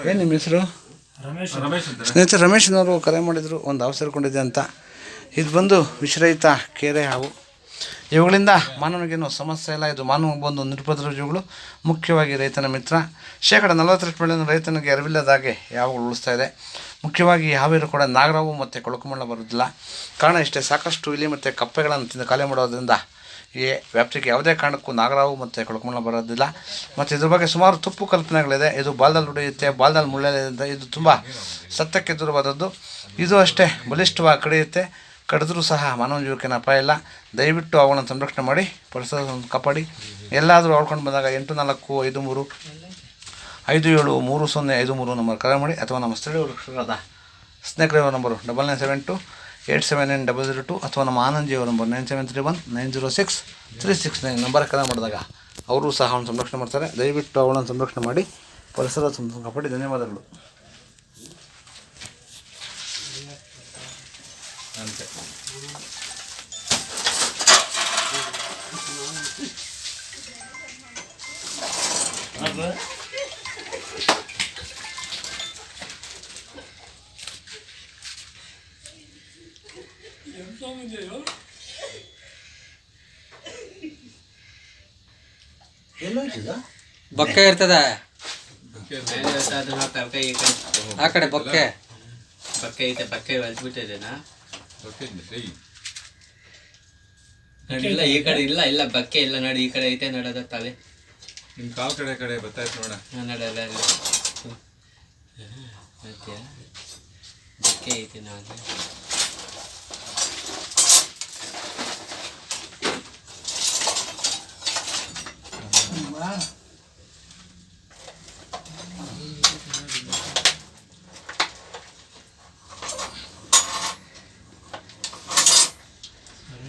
ಏನು ನಿಮ್ಮ ಹೆಸರು? ಸ್ನೇಹಿತರೆ, ರಮೇಶ್ನವರು ಕರೆ ಮಾಡಿದರು, ಒಂದು ಹಾವು ಸೇರಿಕೊಂಡಿದೆ ಅಂತ. ಇದು ಬಂದು ವಿಷರಹಿತ ಕೆರೆ ಹಾವು. ಇವುಗಳಿಂದ ಮಾನವನಿಗೇನು ಸಮಸ್ಯೆ ಇಲ್ಲ. ಇದು ಮಾನವ ಬಂದು ನಿರುಪದ್ರ ಜೀವಿಗಳು, ಮುಖ್ಯವಾಗಿ ರೈತನ ಮಿತ್ರ. 40% ರೈತನಿಗೆ ಅರಿವಿಲ್ಲದ ಹಾಗೆ ಹಾವುಗಳು ಉಳಿಸ್ತಾ ಇದೆ. ಮುಖ್ಯವಾಗಿ ಹಾವೇರು ಕೂಡ ನಾಗರಾವು ಮತ್ತು ಕೊಳಕುಮಳ್ಳ ಬರುವುದಿಲ್ಲ. ಕಾರಣ ಇಷ್ಟೇ, ಸಾಕಷ್ಟು ಇಲಿ ಮತ್ತು ಕಪ್ಪೆಗಳನ್ನು ತಿಂದು ಖಾಲಿ ಮಾಡೋದ್ರಿಂದ ಈ ವ್ಯಾಪ್ತಿಗೆ ಯಾವುದೇ ಕಾರಣಕ್ಕೂ ನಾಗರಾವು ಮತ್ತು ಕೊಳಕುಮಳ್ಳ ಬರೋದಿಲ್ಲ. ಮತ್ತು ಇದ್ರ ಬಗ್ಗೆ ಸುಮಾರು ತಪ್ಪು ಕಲ್ಪನೆಗಳಿದೆ. ಇದು ಬಾಲ್ದಲ್ಲಿ ಹೊಡೆಯುತ್ತೆ, ಬಾಲ್ದಲ್ಲಿ ಮುಳ್ಳೆದೆ. ಇದು ತುಂಬ ಸತ್ಯಕ್ಕೆ ದೂರವಾದದ್ದು. ಇದು ಅಷ್ಟೇ ಬಲಿಷ್ಠವಾಗಿ ಕಡಿಯುತ್ತೆ. ಕಡಿದ್ರೂ ಸಹ ಮಾನವ ಜೀವಕ್ಕೇನು ಅಪಾಯ ಇಲ್ಲ. ದಯವಿಟ್ಟು ಅವುಗಳನ್ನು ಸಂರಕ್ಷಣೆ ಮಾಡಿ, ಪರಿಸರವನ್ನು ಕಾಪಾಡಿ. ಎಲ್ಲಾದರೂ ಆಡ್ಕೊಂಡು ಬಂದಾಗ 8453 573053 ನಂಬರ್ ಕರೆ ಮಾಡಿ, ಅಥವಾ ನಮ್ಮ ಸ್ಥಳೀಯ ವೃಕ್ಷಗಳಾದ ಸ್ನೇಹಿತರ ನಂಬರು 9972879002 ಅಥವಾ ನಮ್ಮ ಆನಂದಿಯವರ ನಂಬರ್ 9731906369 ನಂಬರ್ ಕರೆ ಮಾಡಿದಾಗ ಅವರು ಸಹ ಅವನು ಸಂರಕ್ಷಣೆ ಮಾಡ್ತಾರೆ. ದಯವಿಟ್ಟು ಅವುಗಳನ್ನು ಸಂರಕ್ಷಣೆ ಮಾಡಿ, ಪರಿಸರ ಕಾಪಾಡಿ. ಧನ್ಯವಾದಗಳು. ಅಂತೆ ಬೊಕ್ಕೆ ಇರ್ತದ ಆ ಕಡೆ ಬೊಕ್ಕೆ ಐತೆ. ಬೊಕ್ಕೆ ಹೊಲ್ಸ್ಬಿಟ್ಟಿದ್ದೇನಾ? ಇಲ್ಲ ಈ ಕಡೆ ಇಲ್ಲ, ಇಲ್ಲ ಬಕ್ಕೆ ಇಲ್ಲ ನೋಡಿ, ಈ ಕಡೆ ಐತೆ ನೋಡೋದ ತಲೆ. ನಿಮ್ ಕಾಲ್ ಕಡೆ ಬರ್ತಾಯ್ತು ನೋಡ. ನೋಡಲ್ಲ ಬಕ್ಕೆ ಐತೆ ನೋಡಿ.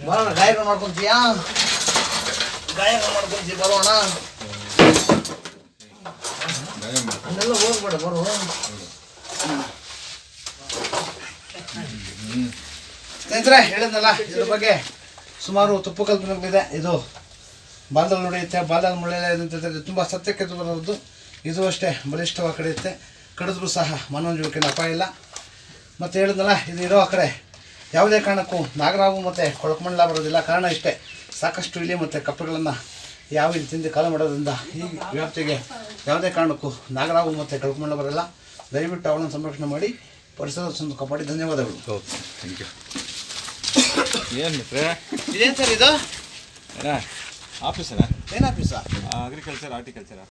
ಬರೋಣ, ಗಾಯಗಳು ಮಾಡ್ಕೊಂತೀಯಾ? ಗಾಯಗಳು ಮಾಡ್ಕೊಂತೀವಿ, ಬರೋಣ. ಅಲ್ಲೆಲ್ಲ ಹೋಗ್ಬೇಡ, ಬರೋ. ಸ್ನೇಹಿತರೆ, ಹೇಳಿದ್ನಲ್ಲ, ಇದ್ರ ಬಗ್ಗೆ ಸುಮಾರು ತಪ್ಪು ಕಲ್ಪನೆಗಳಿದೆ. ಇದು ಬಾಲ್ದಲ್ಲಿ ಹೊಡೆಯುತ್ತೆ, ಬಾಲ್ದಲ್ಲಿ ಮುಳ್ಳೆಲ್ಲ ಇದೆ, ತುಂಬ ಸತ್ಯಕ್ಕೆ ಬರೋದು. ಇದು ಅಷ್ಟೇ ಬಲಿಷ್ಠವಾಗಿ ಕಡಿಯುತ್ತೆ. ಕಡಿದ್ರೂ ಸಹ ಮಾನವ ಜೀವಕ್ಕೇನು ಅಪಾಯ ಇಲ್ಲ. ಮತ್ತು ಹೇಳಿದ್ನಲ್ಲ, ಇದು ಇರೋ ಆ ಕಡೆ ಯಾವುದೇ ಕಾರಣಕ್ಕೂ ನಾಗರಾವು ಮತ್ತು ಕೊಳಕುಮಳ್ಳ ಬರೋದಿಲ್ಲ. ಕಾರಣ ಇಷ್ಟೇ, ಸಾಕಷ್ಟು ಇಲಿ ಮತ್ತು ಕಪ್ಪೆಗಳನ್ನು ಯಾವ ಇಲ್ಲಿ ತಿಂದು ಕಾಲ ಮಾಡೋದ್ರಿಂದ ಈ ವ್ಯಾಪ್ತಿಗೆ ಯಾವುದೇ ಕಾರಣಕ್ಕೂ ನಾಗರಾವು ಮತ್ತು ಕೊಳಕುಮಳ್ಳ ಬರೋಲ್ಲ. ದಯವಿಟ್ಟು ಅವುಗಳನ್ನು ಸಂರಕ್ಷಣೆ ಮಾಡಿ, ಪರಿಸರ ಕಾಪಾಡಿ. ಧನ್ಯವಾದಗಳು. Thank you. ಏನು ಮಿತ್ರೆ ಇದೇನು ಸರ್ ಇದು? ಆಫೀಸರಾ? ಏನು ಆಫೀಸಾ? ಅಗ್ರಿಕಲ್ಚರ್, ಹಾರ್ಟಿಕಲ್ಚರಾ?